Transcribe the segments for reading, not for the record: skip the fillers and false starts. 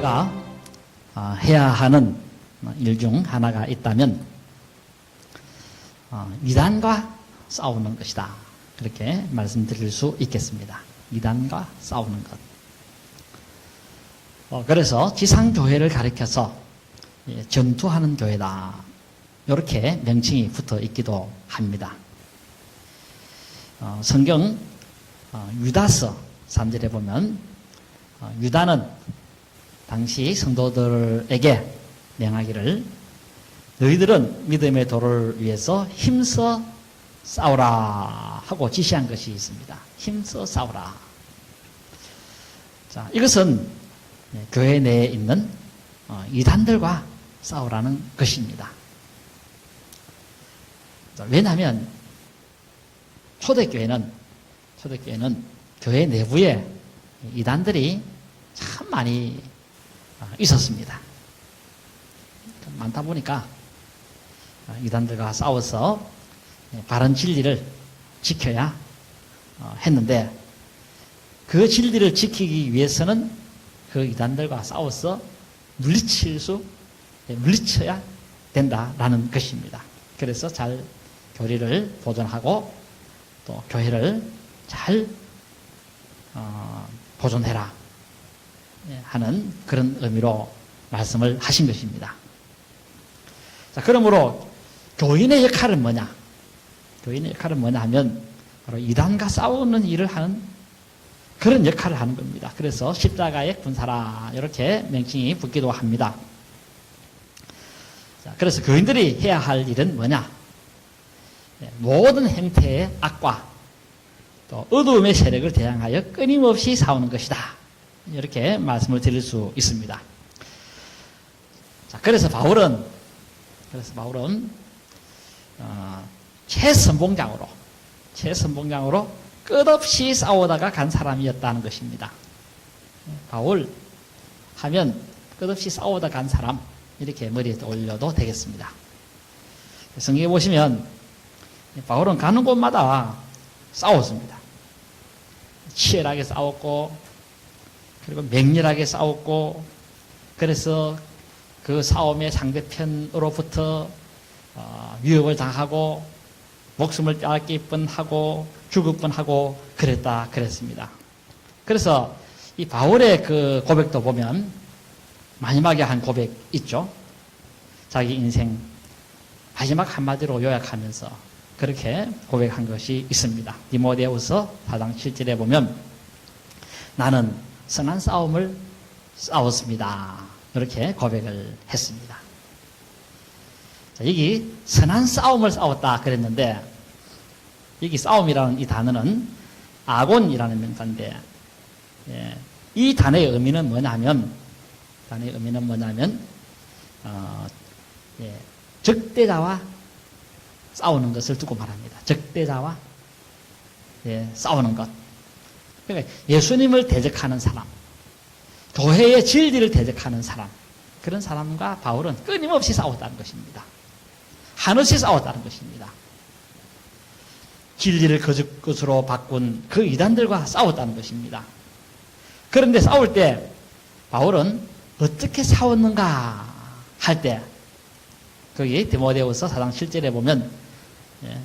교회가 해야 하는 일 중 하나가 있다면 이단과 싸우는 것이다. 그렇게 말씀드릴 수 있겠습니다. 이단과 싸우는 것. 그래서 지상교회를 가리켜서 전투하는 교회다. 이렇게 명칭이 붙어 있기도 합니다. 성경 유다서 3절에 보면 유다는 당시 성도들에게 명하기를 너희들은 믿음의 도를 위해서 힘써 싸우라 하고 지시한 것이 있습니다. 힘써 싸우라. 자, 이것은 교회 내에 있는 이단들과 싸우라는 것입니다. 왜냐하면 초대교회는 교회 내부에 이단들이 참 많이 있었습니다. 많다 보니까 이단들과 싸워서 바른 진리를 지켜야 했는데 그 진리를 지키기 위해서는 그 이단들과 싸워서 물리쳐야 된다라는 것입니다. 그래서 잘 교리를 보존하고 또 교회를 잘 보존해라 하는 그런 의미로 말씀을 하신 것입니다. 자, 그러므로 교인의 역할은 뭐냐? 교인의 역할은 뭐냐 하면 바로 이단과 싸우는 일을 하는 그런 역할을 하는 겁니다. 그래서 십자가의 군사라 이렇게 명칭이 붙기도 합니다. 자, 그래서 교인들이 해야 할 일은 뭐냐? 모든 형태의 악과 또 어두움의 세력을 대항하여 끊임없이 싸우는 것이다. 이렇게 말씀을 드릴 수 있습니다. 자, 그래서 바울은 최선봉장으로 끝없이 싸우다가 간 사람이었다는 것입니다. 바울 하면 끝없이 싸우다 간 사람 이렇게 머리에 올려도 되겠습니다. 성경에 보시면 바울은 가는 곳마다 싸웠습니다. 치열하게 싸웠고 그리고 맹렬하게 싸웠고 그래서 그 싸움의 상대편으로부터 위협을 당하고 목숨을 빼앗길 뻔하고 죽을 뻔하고 그랬습니다. 그래서 이 바울의 그 고백도 보면 마지막에 한 고백 있죠. 자기 인생 마지막 한마디로 요약하면서 그렇게 고백한 것이 있습니다. 디모데후서 4장 7절에 보면 나는 선한 싸움을 싸웠습니다. 이렇게 고백을 했습니다. 자, 여기 선한 싸움을 싸웠다 그랬는데 여기 싸움이라는 이 단어는 아곤이라는 명사인데 이 단어의 의미는 뭐냐면 적대자와 싸우는 것을 두고 말합니다. 적대자와 싸우는 것. 그러니까 예수님을 대적하는 사람, 교회의 진리를 대적하는 사람, 그런 사람과 바울은 끊임없이 싸웠다는 것입니다. 한없이 싸웠다는 것입니다. 진리를 거짓 것으로 바꾼 그 이단들과 싸웠다는 것입니다. 그런데 싸울 때 바울은 어떻게 싸웠는가 할 때 거기 디모데후서 4장 7절에 보면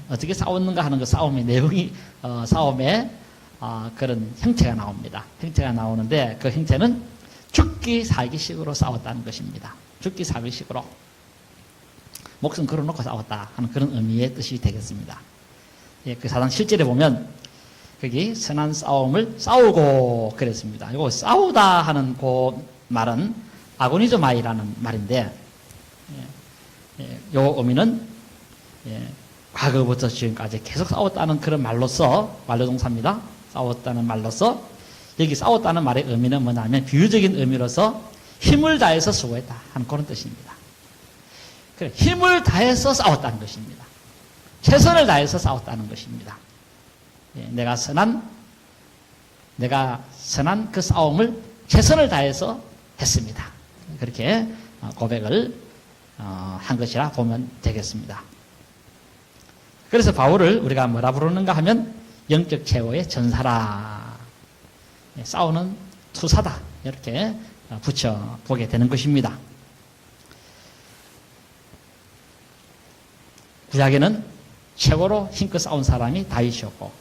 어떻게 싸웠는가 하는 그 싸움의 내용이 싸움의 그런 형태가 나옵니다. 형태가 나오는데 그 형태는 죽기 살기식으로 싸웠다는 것입니다. 죽기 살기식으로 목숨 걸어놓고 싸웠다 하는 그런 의미의 뜻이 되겠습니다. 그 4장 7절에 보면 거기 선한 싸움을 싸우고 그랬습니다. 이거 싸우다 하는 그 말은 아고니조마이라는 말인데 요 의미는 과거부터 지금까지 계속 싸웠다는 그런 말로서 완료동사입니다. 싸웠다는 말로서 여기 싸웠다는 말의 의미는 뭐냐면 비유적인 의미로서 힘을 다해서 수고했다 하는 그런 뜻입니다. 그래, 힘을 다해서 싸웠다는 것입니다. 최선을 다해서 싸웠다는 것입니다. 내가 선한 그 싸움을 최선을 다해서 했습니다. 그렇게 고백을 한 것이라 보면 되겠습니다. 그래서 바울을 우리가 뭐라 부르는가 하면 영적 최고의 전사라, 싸우는 투사다 이렇게 붙여보게 되는 것입니다. 구약에는 최고로 힘껏 싸운 사람이 다윗이었고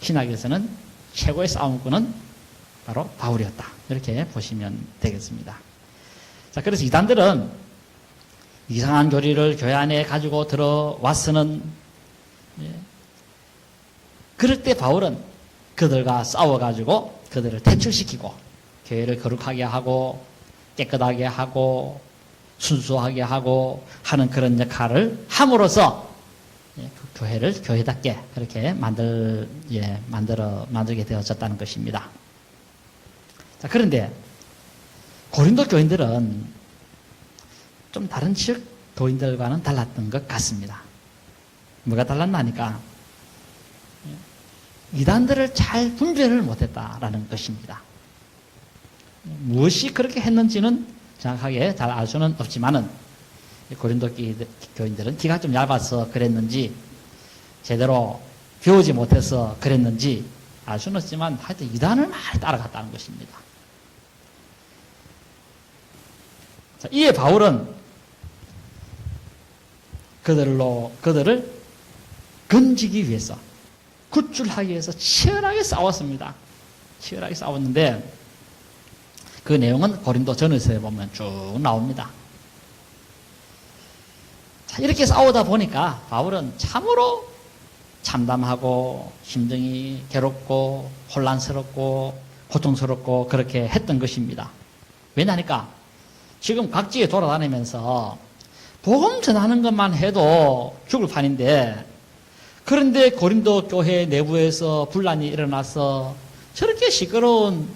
신약에서는 최고의 싸움꾼은 바로 바울이었다. 이렇게 보시면 되겠습니다. 자, 그래서 이단들은 이상한 교리를 교회 안에 가지고 들어왔으는 그럴 때 바울은 그들과 싸워가지고 그들을 퇴출시키고 교회를 거룩하게 하고 깨끗하게 하고 순수하게 하고 하는 그런 역할을 함으로써 그 교회를 교회답게 그렇게 만들게 되어졌다는 것입니다. 자, 그런데 고린도 교인들은 좀 다른 지역 교인들과는 달랐던 것 같습니다. 뭐가 달랐나니까 이단들을 잘 분별을 못했다라는 것입니다. 무엇이 그렇게 했는지는 정확하게 잘 알 수는 없지만은 고린도 교인들은 귀가 좀 얇아서 그랬는지 제대로 배우지 못해서 그랬는지 알 수는 없지만 하여튼 이단을 많이 따라갔다는 것입니다. 자, 이에 바울은 그들을 건지기 위해서 구출하기 위해서 치열하게 싸웠습니다. 치열하게 싸웠는데 그 내용은 고린도 전서에 보면 쭉 나옵니다. 자, 이렇게 싸우다 보니까 바울은 참으로 참담하고 심정이 괴롭고 혼란스럽고 고통스럽고 그렇게 했던 것입니다. 왜냐니까 지금 각지에 돌아다니면서 복음 전하는 것만 해도 죽을 판인데 그런데 고린도 교회 내부에서 분란이 일어나서 저렇게 시끄러운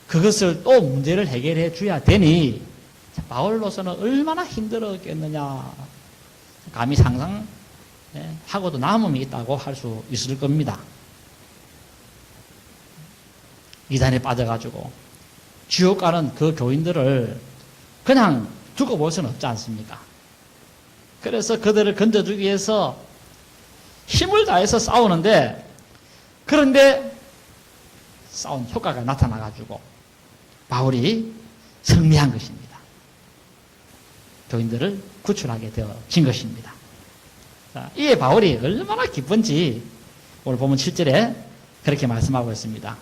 그것을 또 문제를 해결해 줘야 되니 바울로서는 얼마나 힘들었겠느냐 감히 상상하고도 남음이 있다고 할 수 있을 겁니다. 이단에 빠져가지고 지옥 가는 그 교인들을 그냥 두고 볼 수는 없지 않습니까? 그래서 그들을 건져주기 위해서 힘을 다해서 싸우는데 그런데 싸운 효과가 나타나가지고 바울이 승리한 것입니다. 교인들을 구출하게 되어진 것입니다. 자, 이에 바울이 얼마나 기쁜지 오늘 보면 7절에 그렇게 말씀하고 있습니다.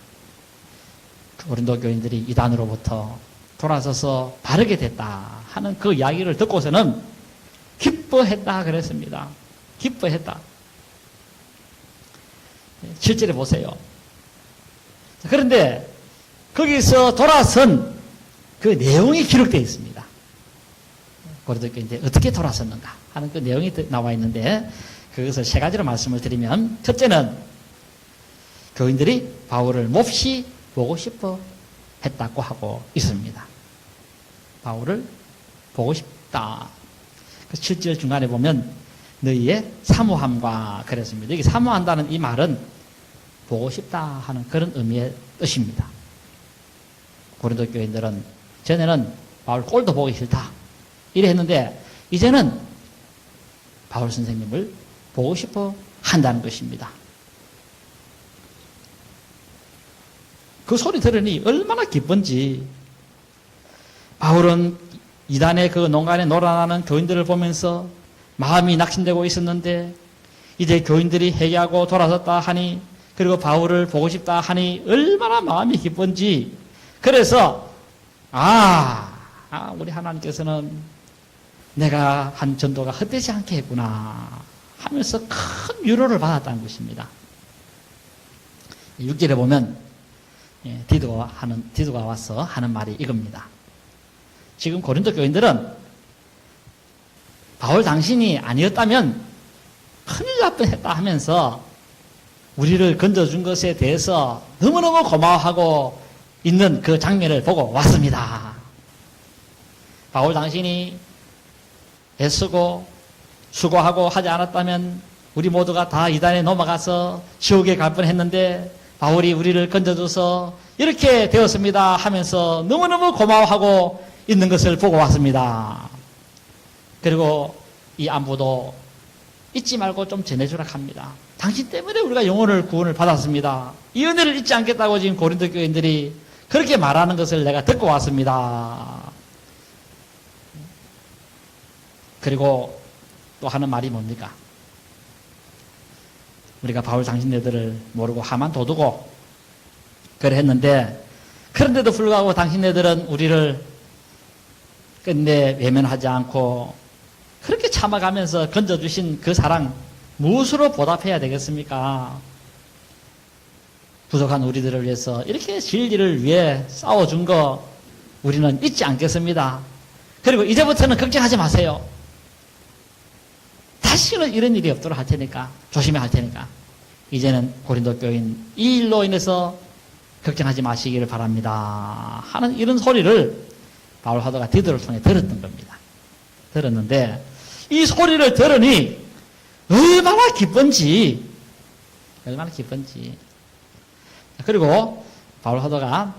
고린도 교인들이 이단으로부터 돌아서서 바르게 됐다 하는 그 이야기를 듣고서는 기뻐했다 그랬습니다. 기뻐했다. 7절에 보세요. 그런데 거기서 돌아선 그 내용이 기록되어 있습니다. 고린도 교인들이 어떻게 돌아섰는가 하는 그 내용이 나와 있는데 그것을 세 가지로 말씀을 드리면 첫째는 교인들이 바울을 몹시 보고 싶어 했다고 하고 있습니다. 바울을 보고 싶다. 그 7절 중간에 보면 너희의 사모함과 그랬습니다. 여기 사모한다는 이 말은 보고 싶다 하는 그런 의미의 뜻입니다. 고린도 교인들은 전에는 바울 꼴도 보기 싫다 이래 했는데 이제는 바울 선생님을 보고 싶어 한다는 것입니다. 그 소리 들으니 얼마나 기쁜지 바울은 이단의 그 농간에 놀아나는 교인들을 보면서 마음이 낙심되고 있었는데 이제 교인들이 회개하고 돌아섰다 하니 그리고 바울을 보고 싶다 하니 얼마나 마음이 기쁜지 그래서 우리 하나님께서는 내가 한 전도가 헛되지 않게 했구나 하면서 큰 위로를 받았다는 것입니다. 6절에 보면 디도가 와서 하는 말이 이겁니다. 지금 고린도 교인들은 바울 당신이 아니었다면 큰일 날 뻔했다 하면서 우리를 건져준 것에 대해서 너무너무 고마워하고 있는 그 장면을 보고 왔습니다. 바울 당신이 애쓰고 수고하고 하지 않았다면 우리 모두가 다 이단에 넘어가서 지옥에 갈 뻔했는데 바울이 우리를 건져줘서 이렇게 되었습니다 하면서 너무너무 고마워하고 있는 것을 보고 왔습니다. 그리고 이 안부도 잊지 말고 좀 전해주라 합니다. 당신 때문에 우리가 영혼을 구원을 받았습니다. 이 은혜를 잊지 않겠다고 지금 고린도 교인들이 그렇게 말하는 것을 내가 듣고 왔습니다. 그리고 또 하는 말이 뭡니까? 우리가 바울 당신네들을 모르고 하만 도두고 그래 했는데, 그런데도 불구하고 당신네들은 우리를 끝내 외면하지 않고 그렇게 참아가면서 건져주신 그 사랑 무엇으로 보답해야 되겠습니까? 부족한 우리들을 위해서 이렇게 진리를 위해 싸워준 거 우리는 잊지 않겠습니다. 그리고 이제부터는 걱정하지 마세요. 다시는 이런 일이 없도록 할 테니까, 조심해야 할 테니까, 이제는 고린도 교인 이 일로 인해서 걱정하지 마시기를 바랍니다 하는 이런 소리를 바울 사도가 디도를 통해 들었던 겁니다. 들었는데 이 소리를 들으니 얼마나 기쁜지. 그리고 바울 사도가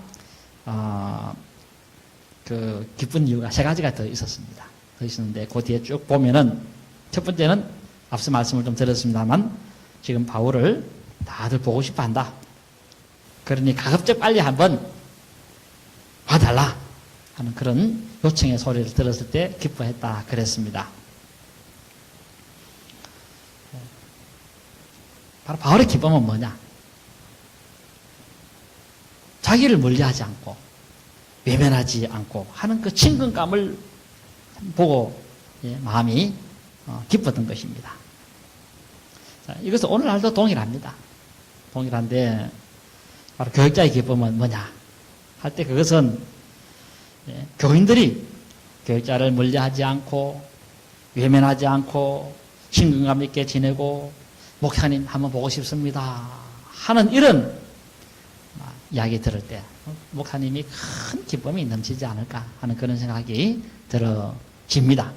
그 기쁜 이유가 세 가지가 더 있었습니다. 더 있었는데 그 뒤에 쭉 보면은, 첫 번째는 앞서 말씀을 좀 드렸습니다만, 지금 바울을 다들 보고 싶어 한다. 그러니 가급적 빨리 한번 와달라 하는 그런 요청의 소리를 들었을 때 기뻐했다 그랬습니다. 바로 바울의 기쁨은 뭐냐? 자기를 멀리하지 않고 외면하지 않고 하는 그 친근감을 보고 마음이 기뻤던 것입니다. 자, 이것은 오늘날도 동일합니다. 동일한데 바로 교육자의 기쁨은 뭐냐 할 때, 그것은 교인들이 교육자를 멀리하지 않고 외면하지 않고 친근감 있게 지내고, 목사님 한번 보고 싶습니다 하는 이런 이야기 들을 때 목사님이 큰 기쁨이 넘치지 않을까 하는 그런 생각이 들어집니다.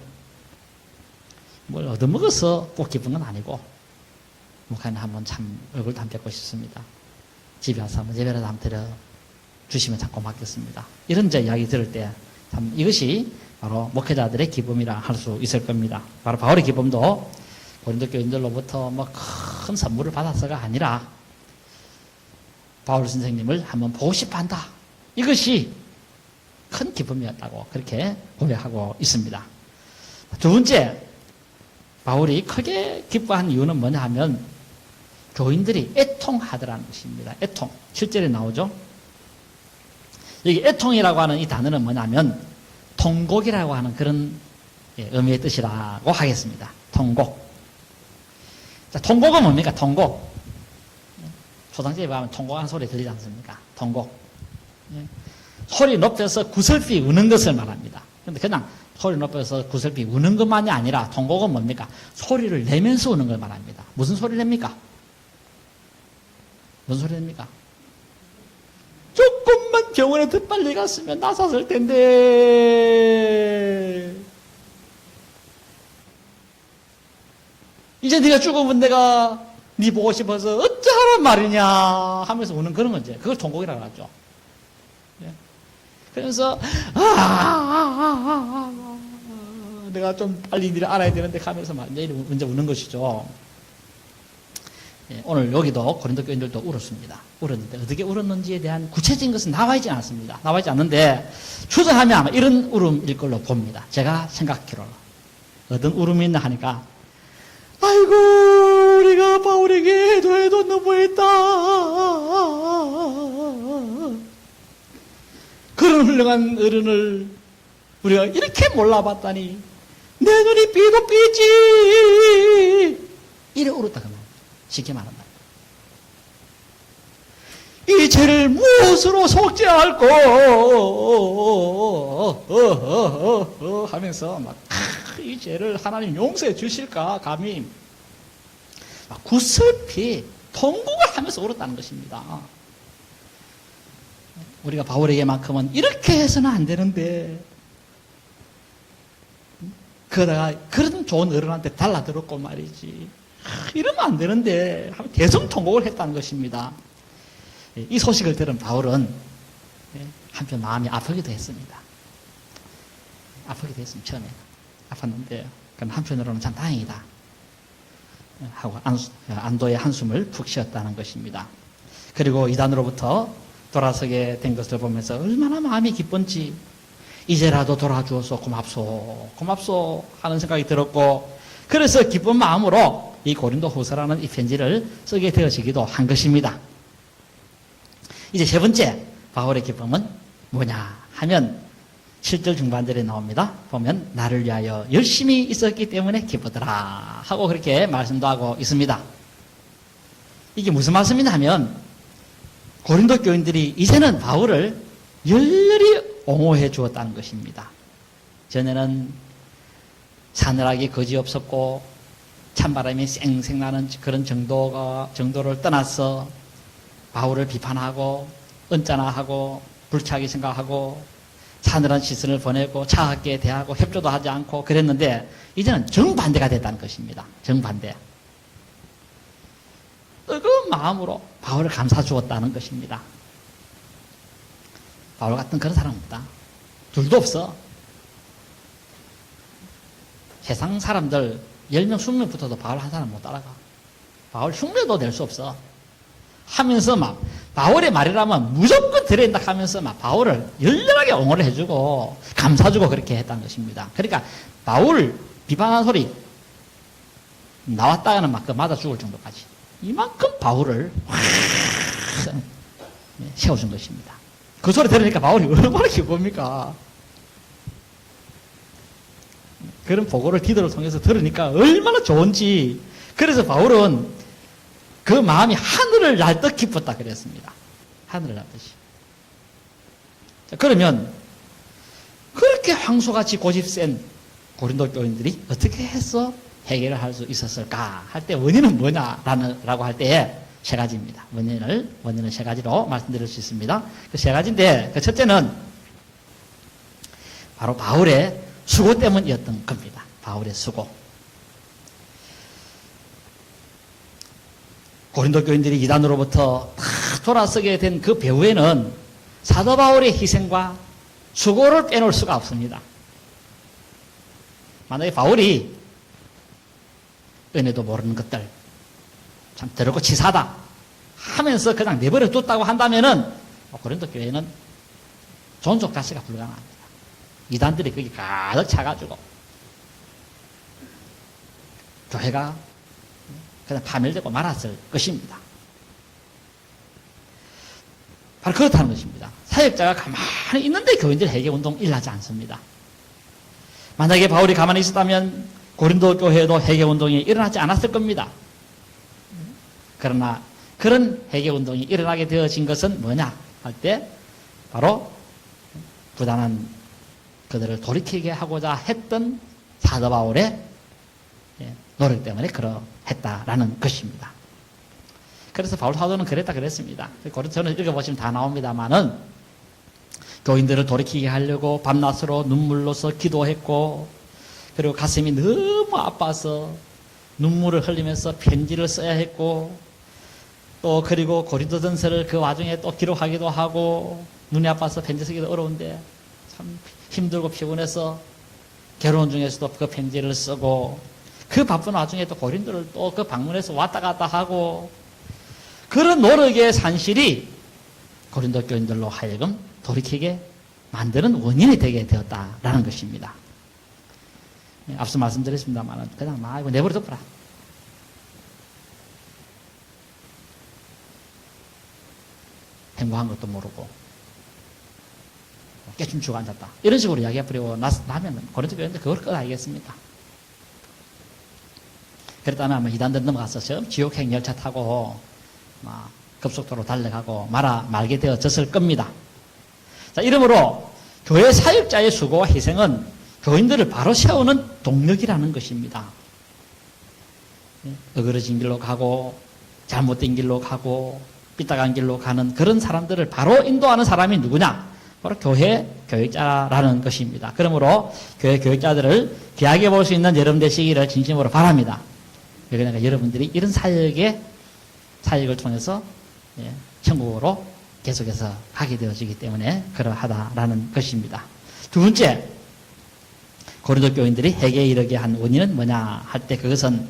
뭘 얻어먹어서 꼭 기쁜 건 아니고, 목사님 한번 참 얼굴도 한번 뵙고 싶습니다. 집에 와서 한번 예배라도 한번 드려 주시면 참 고맙겠습니다. 이런 이야기 들을 때 참 이것이 바로 목회자들의 기쁨이라 할 수 있을 겁니다. 바로 바울의 기쁨도 고린도 교인들로부터 뭐 큰 선물을 받아서가 아니라 바울 선생님을 한번 보고 싶어 한다. 이것이 큰 기쁨이었다고 그렇게 고백하고 있습니다. 두 번째, 바울이 크게 기뻐한 이유는 뭐냐 하면 교인들이 애통하더라는 것입니다. 애통. 7절에 나오죠. 여기 애통이라고 하는 이 단어는 뭐냐면 통곡이라고 하는 그런 의미의 뜻이라고 하겠습니다. 통곡. 자, 통곡은 뭡니까? 통곡. 초상집에 가면 통곡하는 소리 들리지 않습니까? 통곡. 소리 높여서 구슬피 우는 것을 말합니다. 그런데 그냥 소리 높여서 구슬피 우는 것만이 아니라 통곡은 뭡니까? 소리를 내면서 우는 걸 말합니다. 무슨 소리를 냅니까? 무슨 소리 냅니까? 조금만 병원에 더 빨리 갔으면 나섰을 텐데, 이제 네가 죽으면 내가 네 보고 싶어서 어쩌란 말이냐 하면서 우는 그런 건지, 그걸 통곡이라고 하죠. 그래서 내가 좀 빨리 일을 알아야 되는데 하면서 매일 먼저 우는 것이죠. 오늘 여기도 고린도 교인들도 울었습니다. 울었는데 어떻게 울었는지에 대한 구체적인 것은 나와 있지 않습니다. 나와 있지 않는데 추정하면 아마 이런 울음일 걸로 봅니다. 제가 생각하기로는 어떤 울음이 있나 하니까, 아이고 우리가 바울에게 해도 너무했다. 그런 훌륭한 어른을 우리가 이렇게 몰라봤다니 내 눈이 삐도 삐지. 이래 울었다 그 말. 쉽게 말한다. 이 죄를 무엇으로 속죄할꼬 하면서 막 이 죄를 하나님 용서해 주실까 감히 막 구슬피 통곡을 하면서 울었다는 것입니다. 우리가 바울에게만큼은 이렇게 해서는 안 되는데, 그러다가 그런 좋은 어른한테 달라들었고 말이지, 이러면 안 되는데 대성통곡을 했다는 것입니다. 이 소식을 들은 바울은 한편 마음이 아프기도 했습니다. 아프기도 했습니다. 처음에 아팠는데 한편으로는 참 다행이다 하고 안도의 한숨을 푹 쉬었다는 것입니다. 그리고 이단으로부터 돌아서게 된 것을 보면서 얼마나 마음이 기쁜지, 이제라도 돌아주어서 고맙소 하는 생각이 들었고, 그래서 기쁜 마음으로 이 고린도 후서라는 이 편지를 쓰게 되어지기도 한 것입니다. 이제 세 번째 바울의 기쁨은 뭐냐 하면 7절 중반절에 나옵니다. 보면 나를 위하여 열심히 있었기 때문에 기쁘더라 하고 그렇게 말씀도 하고 있습니다. 이게 무슨 말씀이냐 하면 고린도 교인들이 이제는 바울을 열렬히 옹호해 주었다는 것입니다. 전에는 사늘하게 거지없었고 찬바람이 쌩쌩 나는 그런 정도를 떠나서 바울을 비판하고 언짢아하고 불쾌하게 생각하고 사늘한 시선을 보내고 차갑게 대하고 협조도 하지 않고 그랬는데 이제는 정반대가 됐다는 것입니다. 정반대. 뜨거운 마음으로 바울을 감싸 주었다는 것입니다. 바울 같은 그런 사람 없다. 둘도 없어. 세상 사람들 10명, 20명 붙어도 바울 한 사람 못 따라가. 바울 흉내도 낼 수 없어. 하면서 막 바울의 말이라면 무조건 들어인다 하면서 막 바울을 열렬하게 옹호를 해주고 감사주고 그렇게 했다는 것입니다. 그러니까 바울 비판하는 소리 나왔다가는 막 그 맞아 죽을 정도까지 이만큼 바울을 확 세워준 것입니다. 그 소리 들으니까 바울이 얼마나 기쁩니까? 그런 보고를 기도를 통해서 들으니까 얼마나 좋은지. 그래서 바울은 그 마음이 하늘을 날듯 기뻤다 그랬습니다. 하늘을 날듯이. 그러면 그렇게 황소같이 고집센 고린도 교인들이 어떻게 해서 해결을 할 수 있었을까 할 때 원인은 뭐냐라고 할 때에 세 가지입니다. 원인은 세 가지로 말씀드릴 수 있습니다. 그 세 가지인데 그 첫째는 바로 바울의 수고 때문이었던 겁니다. 바울의 수고. 고린도 교인들이 이단으로부터 다 돌아서게 된 그 배후에는 사도 바울의 희생과 수고를 빼놓을 수가 없습니다. 만약에 바울이 은혜도 모르는 것들 참 더럽고 치사하다 하면서 그냥 내버려 뒀다고 한다면은 고린도 교회는 존속 자체가 불가능합니다. 이단들이 거기 가득 차가지고 교회가 그냥 파멸되고 말았을 것입니다. 바로 그렇다는 것입니다. 사역자가 가만히 있는데 교인들 회개운동 일어나지 않습니다. 만약에 바울이 가만히 있었다면 고린도 교회도 회개운동이 일어나지 않았을 겁니다. 그러나 그런 회개운동이 일어나게 되어진 것은 뭐냐 할 때 바로 부단한 그들을 돌이키게 하고자 했던 사도 바울의 노력 때문에 그러했다라는 것입니다. 그래서 바울 사도는 그랬습니다. 고린도서는 읽어보시면 다 나옵니다만은 교인들을 돌이키게 하려고 밤낮으로 눈물로서 기도했고 그리고 가슴이 너무 아파서 눈물을 흘리면서 편지를 써야 했고 또 그리고 고린도전서를 그 와중에 또 기록하기도 하고 눈이 아파서 편지 쓰기도 어려운데 참 힘들고 피곤해서 괴로운 중에서도 그 편지를 쓰고 그 바쁜 와중에 또 고린도를 또 그 방문해서 왔다 갔다 하고 그런 노력의 산실이 고린도 교인들로 하여금 돌이키게 만드는 원인이 되게 되었다라는 것입니다. 앞서 말씀드렸습니다만 그냥 막 이거 내버려 둬라. 행복한 것도 모르고 깨춤추고 앉았다. 이런 식으로 이야기해버리고 나면 고린도 교인들 그걸 끄어야겠습니까? 그랬다면 아마 이단들 넘어가서 지옥행 열차 타고 막 급속도로 달려가고 말게 되어졌을 겁니다. 자, 이러므로 교회 사역자의 수고와 희생은 교인들을 바로 세우는 동력이라는 것입니다. 어그러진 길로 가고 잘못된 길로 가고 삐딱한 길로 가는 그런 사람들을 바로 인도하는 사람이 누구냐? 바로 교회 교육자라는 것입니다. 그러므로 교회 교육자들을 귀하게 볼 수 있는 여러분 되시기를 진심으로 바랍니다. 그러니까 여러분들이 이런 사역을 통해서 천국으로 계속해서 가게 되어지기 때문에 그러하다라는 것입니다. 두 번째, 고린도 교인들이 회개에 이르게 한 원인은 뭐냐 할 때 그것은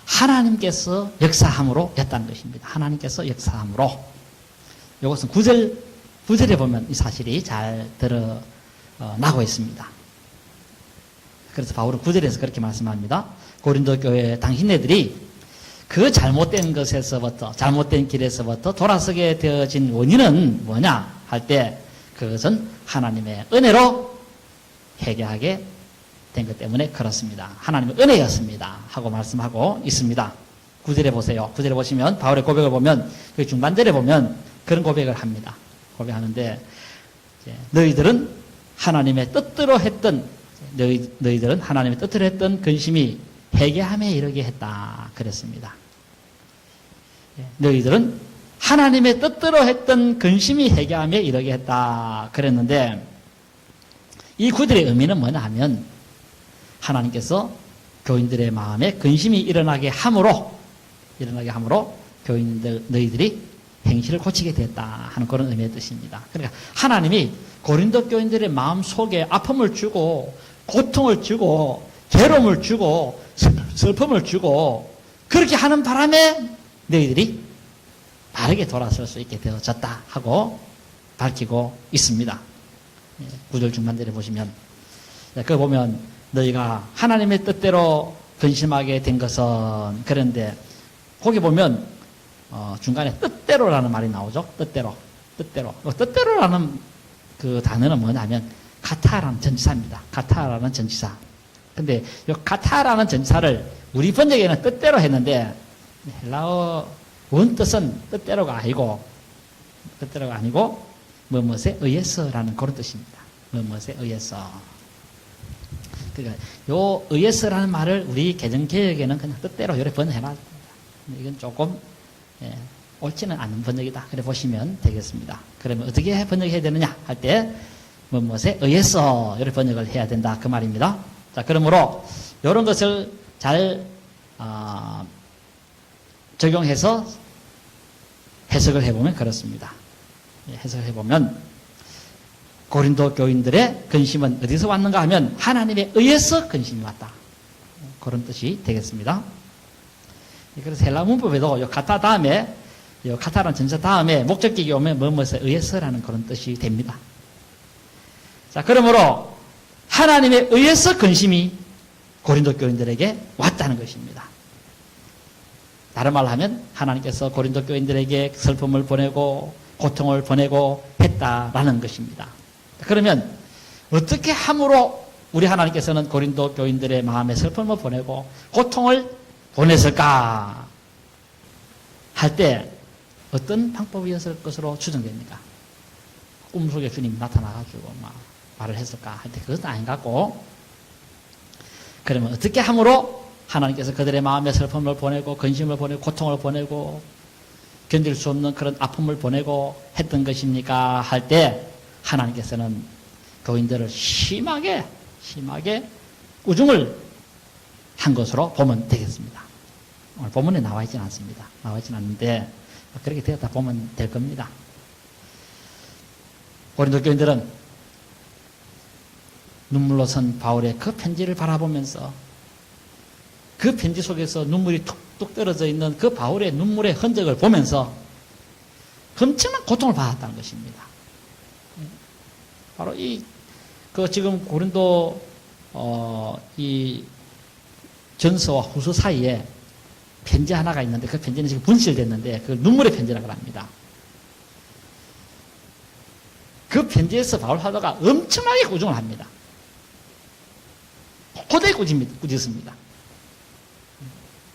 하나님께서 역사함으로 였다는 것입니다. 하나님께서 역사함으로. 이것은 9절 9절에 보면 이 사실이 잘 드러나고 있습니다. 그래서 바울은 9절에서 그렇게 말씀합니다. 고린도 교회 당신네들이 그 잘못된 것에서부터, 잘못된 길에서부터 돌아서게 되어진 원인은 뭐냐 할 때 그것은 하나님의 은혜로 회개하게 된 것 때문에 그렇습니다. 하나님의 은혜였습니다. 하고 말씀하고 있습니다. 9절에 보세요. 9절에 보시면 바울의 고백을 보면 그 중반절에 보면 그런 고백을 합니다. 고백하는데 너희들은 하나님의 뜻대로 했던 너희들은 하나님의 뜻대로 했던 근심이 회개함에 이르게 했다. 그랬습니다. 너희들은 하나님의 뜻대로 했던 근심이 회개함에 이르게 했다. 그랬는데 이 구절의 의미는 뭐냐 하면 하나님께서 교인들의 마음에 근심이 일어나게 함으로 교인들 너희들이 행실을 고치게 됐다 하는 그런 의미의 뜻입니다. 그러니까 하나님이 고린도 교인들의 마음 속에 아픔을 주고 고통을 주고 괴로움을 주고 슬픔을 주고 그렇게 하는 바람에 너희들이 바르게 돌아설 수 있게 되어졌다 하고 밝히고 있습니다. 9절 중반절에 보시면 그거 보면 너희가 하나님의 뜻대로 근심하게 된 것은 그런데 거기 보면 중간에 뜻대로라는 말이 나오죠. 뜻대로라는 그 단어는 뭐냐면 가타라는 전치사입니다. 가타라는 전치사. 근데 이 가타라는 전치사를 우리 번역에는 뜻대로 했는데 헬라어 원뜻은 뜻대로가 아니고 뭐뭇에 의해서라는 그런 뜻입니다. 뭐뭇에 의해서. 그러니까 요 의해서라는 말을 우리 개정개혁에는 그냥 뜻대로 이렇게 번역해놨습니다. 이건 조금 옳지는 않은 번역이다. 그래 보시면 되겠습니다. 그러면 어떻게 번역해야 되느냐 할 때 뭐뭇에 의해서 이렇게 번역을 해야 된다 그 말입니다. 자, 그러므로 이런 것을 잘 적용해서 해석을 해보면 그렇습니다. 해석을 해보면 고린도 교인들의 근심은 어디서 왔는가 하면 하나님에 의해서 근심이 왔다. 그런 뜻이 되겠습니다. 그래서 헬라 문법에도 이 가타 다음에 이 가타라는 전사 다음에 목적격이 오면 뭐뭐에 의해서라는 그런 뜻이 됩니다. 자, 그러므로 하나님에 의해서 근심이 고린도 교인들에게 왔다는 것입니다. 다른 말로 하면 하나님께서 고린도 교인들에게 슬픔을 보내고 고통을 보내고 했다라는 것입니다. 그러면 어떻게 함으로 우리 하나님께서는 고린도 교인들의 마음에 슬픔을 보내고 고통을 보냈을까 할 때 어떤 방법이었을 것으로 추정됩니까? 꿈속에 주님이 나타나가지고 막 말을 했을까 할 때 그것은 아닌 것 같고 그러면 어떻게 함으로 하나님께서 그들의 마음에 슬픔을 보내고 근심을 보내고 고통을 보내고 견딜 수 없는 그런 아픔을 보내고 했던 것입니까? 할 때 하나님께서는 교인들을 심하게 꾸중을 한 것으로 보면 되겠습니다. 오늘 본문에 나와 있지는 않습니다. 나와 있지는 않는데 그렇게 되었다 보면 될 겁니다. 고린도 교인들은 눈물로 선 바울의 그 편지를 바라보면서 그 편지 속에서 눈물이 툭툭 떨어져 있는 그 바울의 눈물의 흔적을 보면서 엄청난 고통을 받았다는 것입니다. 바로 지금 고린도 이 전서와 후서 사이에 편지 하나가 있는데 그 편지는 지금 분실됐는데 그 눈물의 편지라고 합니다. 그 편지에서 바울 사도가 엄청나게 꾸중을 합니다. 고대에 꾸짖습니다.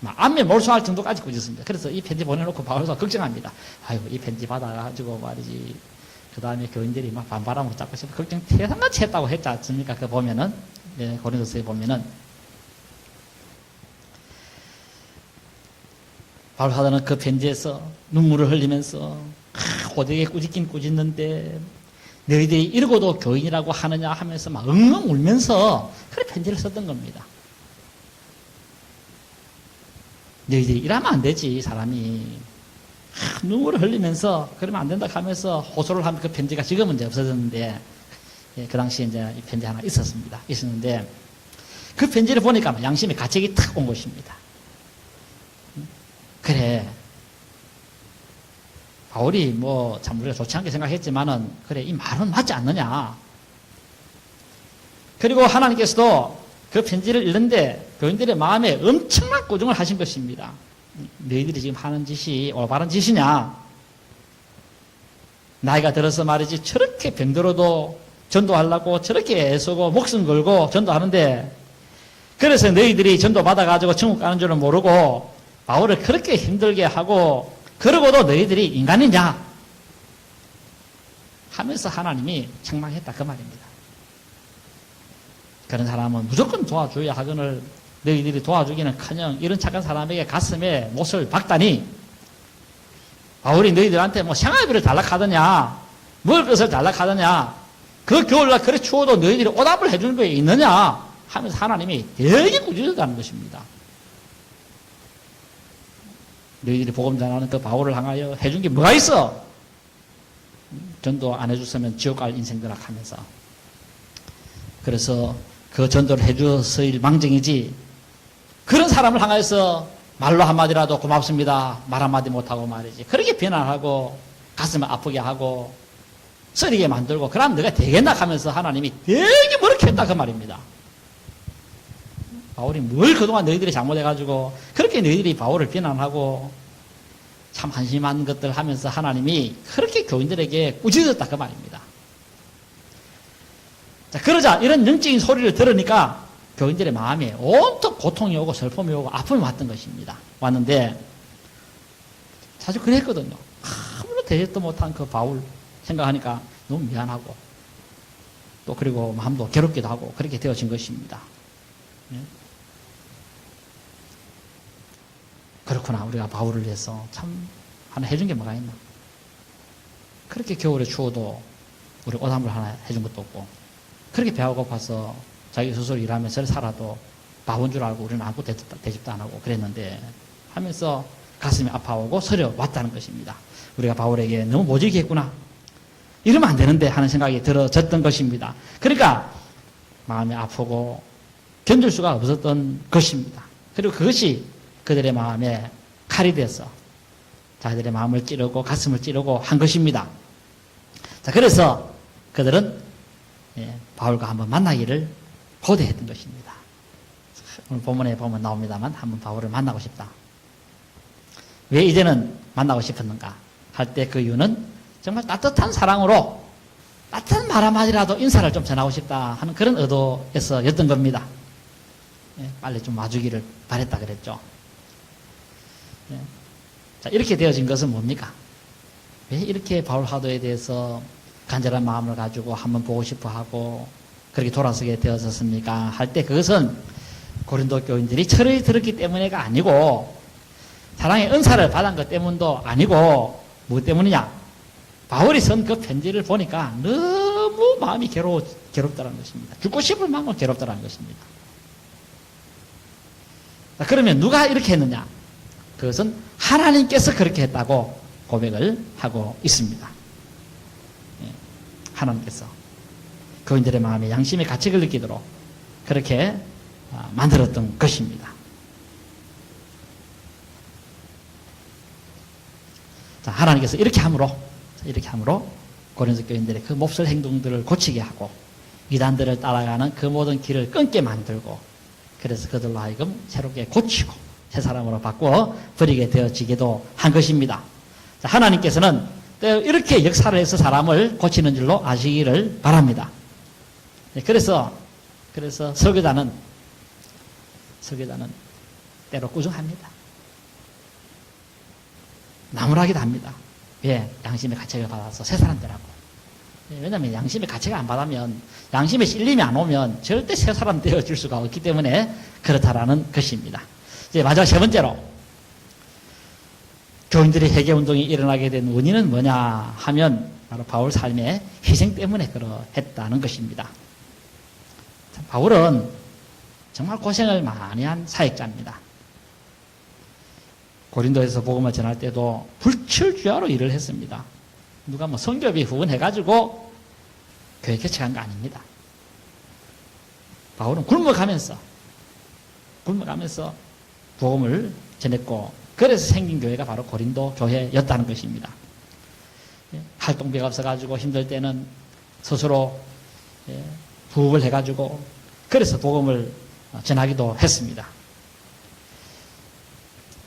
안면 몰수할 정도까지 꾸짖습니다. 그래서 이 편지 보내놓고 바울 사도가 걱정합니다. 아이고 이 편지 받아가지고 말이지 그 다음에 교인들이 막 반발하고 잡고 싶어 걱정 태산같이 했다고 했지 않습니까? 그 보면은 고린도서에 보면은 바울 사도는 그 편지에서 눈물을 흘리면서 고되게 꾸짖긴 꾸짖는데 너희들이 이러고도 교인이라고 하느냐 하면서 막 엉엉 울면서 그래 편지를 썼던 겁니다. 너희들이 이러면 안 되지 사람이 눈물을 흘리면서 그러면 안 된다 하면서 호소를 하면 그 편지가 지금은 이제 없어졌는데 그 당시에 이제 이 편지 하나 있었는데 그 편지를 보니까 양심의 가책이 탁 온 것입니다. 그래 바울이 뭐 참 우리가 좋지 않게 생각했지만은 그래 이 말은 맞지 않느냐. 그리고 하나님께서도 그 편지를 읽는데 교인들의 마음에 엄청난 꾸중을 하신 것입니다. 너희들이 지금 하는 짓이 올바른 짓이냐? 나이가 들어서 말이지 저렇게 병들어도 전도하려고 저렇게 애쓰고 목숨 걸고 전도하는데 그래서 너희들이 전도 받아가지고 천국 가는 줄은 모르고 바울을 그렇게 힘들게 하고 그러고도 너희들이 인간이냐? 하면서 하나님이 책망했다 그 말입니다. 그런 사람은 무조건 도와줘야 하거늘 너희들이 도와주기는커녕 이런 착한 사람에게 가슴에 못을 박다니 바울이 너희들한테 뭐 생활비를 달라카더냐 먹을 것을 달라카더냐 그 겨울날 그래 추워도 너희들이 오답을 해주는 거에 있느냐 하면서 하나님이 되게 꾸짖었다는 것입니다. 너희들이 복음 전하는 그 바울을 향하여 해준 게 뭐가 있어? 전도 안 해줬으면 지옥 갈 인생들아 하면서 그래서 그 전도를 해줬을 망정이지 그런 사람을 향해서 말로 한마디라도 고맙습니다 말 한마디 못하고 말이지 그렇게 비난하고 가슴을 아프게 하고 쓰리게 만들고 그럼 너가 되겠나 하면서 하나님이 되게 뭐렇게 했다 그 말입니다. 바울이 뭘 그동안 너희들이 잘못해가지고 그렇게 너희들이 바울을 비난하고 참 한심한 것들 하면서 하나님이 그렇게 교인들에게 꾸짖었다 그 말입니다. 자, 그러자 이런 영적인 소리를 들으니까 교인들의 마음에 온통 고통이 오고 슬픔이 오고 아픔이 왔던 것입니다. 왔는데 사실 그랬거든요. 아무런 대접도 못한 그 바울 생각하니까 너무 미안하고 또 그리고 마음도 괴롭기도 하고 그렇게 되어진 것입니다. 네? 그렇구나. 우리가 바울을 위해서 참 하나 해준 게 뭐가 있나. 그렇게 겨울에 추워도 우리 오담을 하나 해준 것도 없고 그렇게 배가 고파서 자기 스스로 일하면서 저를 살아도 바본 줄 알고 우리는 아무것도 대접도 안 하고 그랬는데 하면서 가슴이 아파오고 서려 왔다는 것입니다. 우리가 바울에게 너무 모질게 했구나. 이러면 안 되는데 하는 생각이 들어졌던 것입니다. 그러니까 마음이 아프고 견딜 수가 없었던 것입니다. 그리고 그것이 그들의 마음에 칼이 돼서 자기들의 마음을 찌르고 가슴을 찌르고 한 것입니다. 자, 그래서 그들은 바울과 한번 만나기를 고대했던 것입니다. 오늘 본문에 보면 나옵니다만 한번 바울을 만나고 싶다. 왜 이제는 만나고 싶었는가 할 때 그 이유는 정말 따뜻한 사랑으로 따뜻한 말 한마디라도 인사를 좀 전하고 싶다 하는 그런 의도에서였던 겁니다. 빨리 좀 와주기를 바랬다 그랬죠. 자, 이렇게 되어진 것은 뭡니까? 왜 이렇게 바울 화도에 대해서 간절한 마음을 가지고 한번 보고 싶어 하고 그렇게 돌아서게 되었었습니까? 할 때 그것은 고린도 교인들이 철을 들었기 때문에가 아니고 사랑의 은사를 받은 것 때문도 아니고 뭐 때문이냐? 바울이 쓴 그 편지를 보니까 너무 마음이 괴롭다는 것입니다. 죽고 싶을 만큼 괴롭다는 것입니다. 자, 그러면 누가 이렇게 했느냐? 그것은 하나님께서 그렇게 했다고 고백을 하고 있습니다. 하나님께서 교인들의 마음에 양심의 가책을 느끼도록 그렇게 만들었던 것입니다. 자, 하나님께서 이렇게 함으로 고린도 교인들의 그 몹쓸 행동들을 고치게 하고 이단들을 따라가는 그 모든 길을 끊게 만들고 그래서 그들로 하여금 새롭게 고치고 새 사람으로 바꾸어 버리게 되어지기도 한 것입니다. 자, 하나님께서는 이렇게 역사를 해서 사람을 고치는 줄로 아시기를 바랍니다. 그래서 설교자는 때로 꾸중합니다. 나무라기도 합니다. 왜? 양심의 가책을 받아서 새 사람들하고. 왜냐하면 양심의 가책을 안 받으면 양심의 실림이 안 오면 절대 새 사람 되어질 수가 없기 때문에 그렇다라는 것입니다. 이제 마지막 세 번째로 교인들의 회개운동이 일어나게 된 원인은 뭐냐 하면 바로 바울 삶의 희생 때문에 그러했다는 것입니다. 바울은 정말 고생을 많이 한 사역자입니다. 고린도에서 복음을 전할 때도 불철주야로 일을 했습니다. 누가 뭐 성교비 후원해가지고 교회 개척한 거 아닙니다. 바울은 굶어가면서 복음을 전했고 그래서 생긴 교회가 바로 고린도 교회였다는 것입니다. 활동비가 없어가지고 힘들 때는 스스로 부업을 해가지고 그래서 복음을 전하기도 했습니다.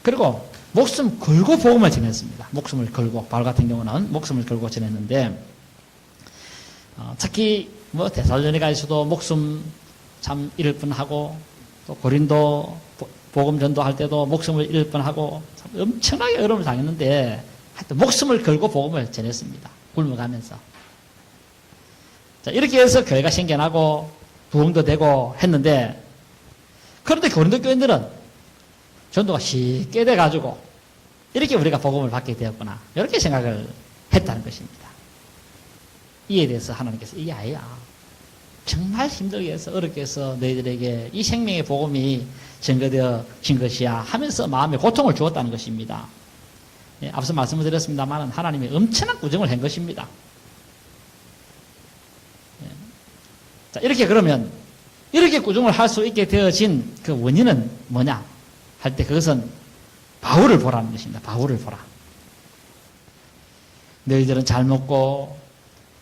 그리고 목숨 걸고 복음을 전했습니다. 목숨을 걸고, 바울 같은 경우는 목숨을 걸고 전했는데, 특히 뭐 데살로니가에서도 목숨 참 잃을 뻔하고, 또 고린도 복음 전도할 때도 목숨을 잃을 뻔하고 참 엄청나게 어려움을 당했는데, 하여튼 목숨을 걸고 복음을 전했습니다. 굶어가면서. 자, 이렇게 해서 교회가 생겨나고 부흥도 되고 했는데, 그런데 고린도 교인들은 전도가 쉽게 돼가지고 이렇게 우리가 복음을 받게 되었구나, 이렇게 생각을 했다는 것입니다. 이에 대해서 하나님께서 이게 아니야, 정말 힘들게 해서 어렵게 해서 너희들에게 이 생명의 복음이 증거되어진 것이야 하면서 마음에 고통을 주었다는 것입니다. 앞서 말씀을 드렸습니다만 하나님이 엄청난 구정을 한 것입니다. 자, 이렇게 그러면 이렇게 구정을 할 수 있게 되어진 그 원인은 뭐냐 할 때, 그것은 바울을 보라는 것입니다. 바울을 보라. 너희들은 잘 먹고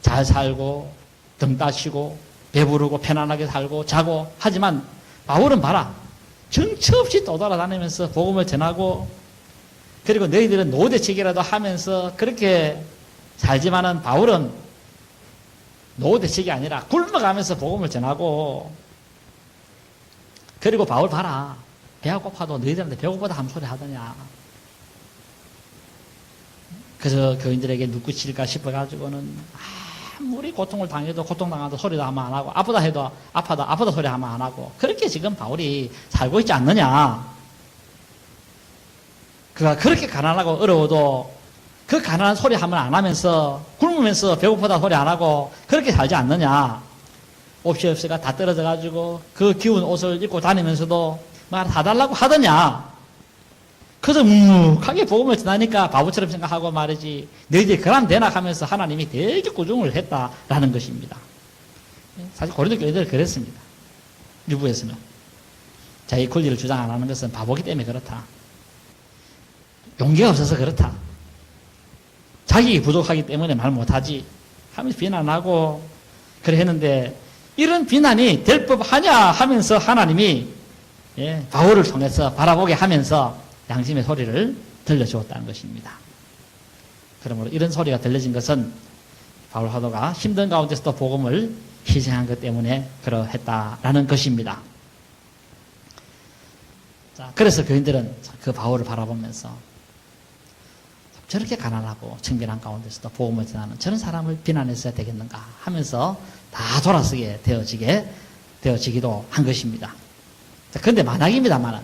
잘 살고 등 따시고 배부르고 편안하게 살고 자고 하지만 바울은 봐라, 정처 없이 떠돌아다니면서 복음을 전하고, 그리고 너희들은 노대치기라도 하면서 그렇게 살지만은 바울은 노대치기 아니라 굶어가면서 복음을 전하고, 그리고 바울 봐라, 배가 고파도 너희들한테 배고프다 하면 소리 하더냐. 그래서 교인들에게 누구칠까 싶어가지고는 아무리 고통을 당해도 고통당해도 소리도 하면 안 하고, 아프다 해도 아프다 소리 하면 안 하고, 그렇게 지금 바울이 살고 있지 않느냐. 그가 그렇게 가난하고 어려워도 그 가난한 소리 하면 안 하면서 굶으면서 배고프다 소리 안 하고 그렇게 살지 않느냐. 옷이 없으니까 다 떨어져가지고 그 기운 옷을 입고 다니면서도 말 사달라고 하더냐. 그래서 묵묵하게 복음을 전하니까 바보처럼 생각하고 말이지, 너희들이 그럼 되나 하면서 하나님이 되게 구중을 했다라는 것입니다. 사실 고린도 교회들 그랬습니다. 유부에서는 자기 권리를 주장 안 하는 것은 바보기 때문에 그렇다, 용기가 없어서 그렇다, 자기 부족하기 때문에 말 못하지 하면서 비난하고 그래 했는데, 이런 비난이 될 법하냐 하면서 하나님이 바울을 통해서 바라보게 하면서 양심의 소리를 들려주었다는 것입니다. 그러므로 이런 소리가 들려진 것은 바울 사도가 힘든 가운데서도 복음을 희생한 것 때문에 그러했다라는 것입니다. 자, 그래서 교인들은 그 바울을 바라보면서 저렇게 가난하고 청결한 가운데서도 복음을 전하는 저런 사람을 비난했어야 되겠는가 하면서 다 돌아서게 되어지기도 한 것입니다. 그런데 만약입니다만은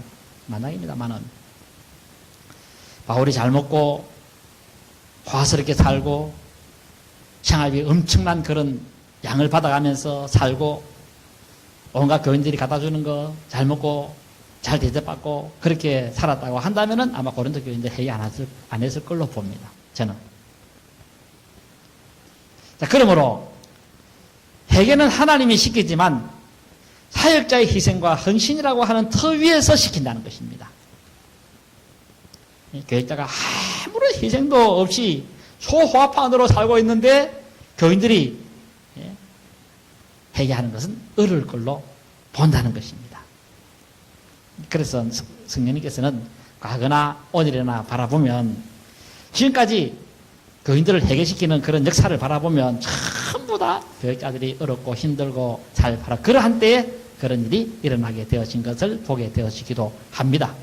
바울이 잘 먹고 화스럽게 살고 생활비 엄청난 그런 양을 받아가면서 살고 온갖 교인들이 갖다 주는 거 잘 먹고 잘 대접받고 그렇게 살았다고 한다면은 아마 고린도 교인들 회개 안 했을 걸로 봅니다. 저는. 자, 그러므로 회개는 하나님이 시키지만 사역자의 희생과 헌신이라고 하는 터 위에서 시킨다는 것입니다. 교역자가 아무런 희생도 없이 소호합판으로 살고 있는데 교인들이 회개하는 것은 어려울 걸로 본다는 것입니다. 그래서 성령님께서는 과거나 오늘이나 바라보면 지금까지 교인들을 회개시키는 그런 역사를 바라보면 전부 다 교역자들이 어렵고 힘들고 잘 바라 그러한 때에 그런 일이 일어나게 되어진 것을 보게 되어지기도 합니다.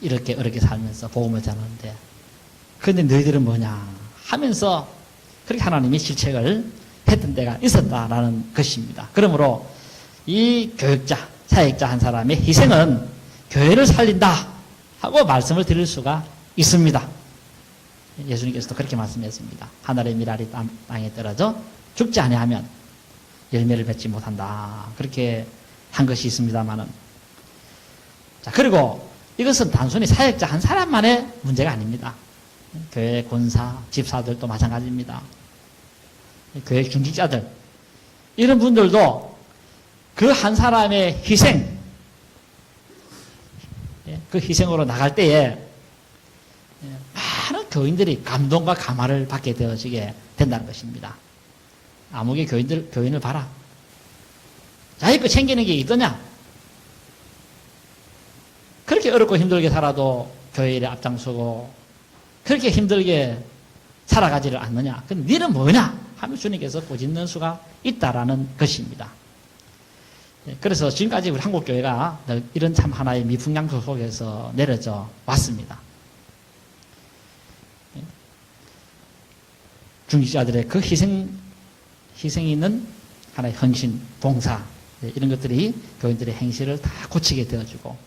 이렇게 어렵게 살면서 복음을 전하는데 그런데 너희들은 뭐냐 하면서 그렇게 하나님이 실책을 했던 때가 있었다라는 것입니다. 그러므로 이 교역자, 사역자 한 사람의 희생은 교회를 살린다 하고 말씀을 드릴 수가 있습니다. 예수님께서도 그렇게 말씀했습니다. 하늘의 미랄이 땅에 떨어져 죽지 아니하면 열매를 맺지 못한다. 그렇게 한 것이 있습니다만은. 자, 그리고 이것은 단순히 사역자 한 사람만의 문제가 아닙니다. 교회 권사, 집사들도 마찬가지입니다. 교회 중직자들, 이런 분들도 그 한 사람의 희생, 그 희생으로 나갈 때에 많은 교인들이 감동과 감화를 받게 되어지게 된다는 것입니다. 아무개 교인을 봐라. 자기 거 챙기는 게 있더냐? 그렇게 어렵고 힘들게 살아도 교회 일에 앞장서고 그렇게 힘들게 살아가지를 않느냐? 그럼 너는 뭐냐? 하면 주님께서 꾸짖는 수가 있다라는 것입니다. 그래서 지금까지 우리 한국교회가 이런 참 하나의 미풍양수 속에서 내려져 왔습니다. 중직자들의 그 희생이 있는 하나의 헌신, 봉사, 이런 것들이 교인들의 행실을 다 고치게 되어주고,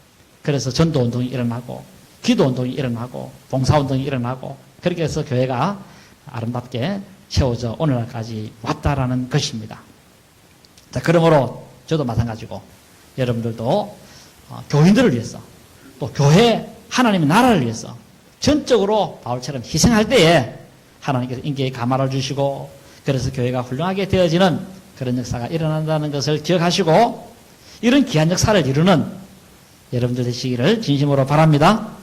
그래서 전도운동이 일어나고, 기도운동이 일어나고, 봉사운동이 일어나고, 그렇게 해서 교회가 아름답게 세워져 오늘날까지 왔다라는 것입니다. 자, 그러므로 저도 마찬가지고, 여러분들도 교인들을 위해서, 또 교회, 하나님의 나라를 위해서, 전적으로 바울처럼 희생할 때에 하나님께서 인기에 감화를 주시고, 그래서 교회가 훌륭하게 되어지는 그런 역사가 일어난다는 것을 기억하시고, 이런 귀한 역사를 이루는 여러분들 되시기를 진심으로 바랍니다.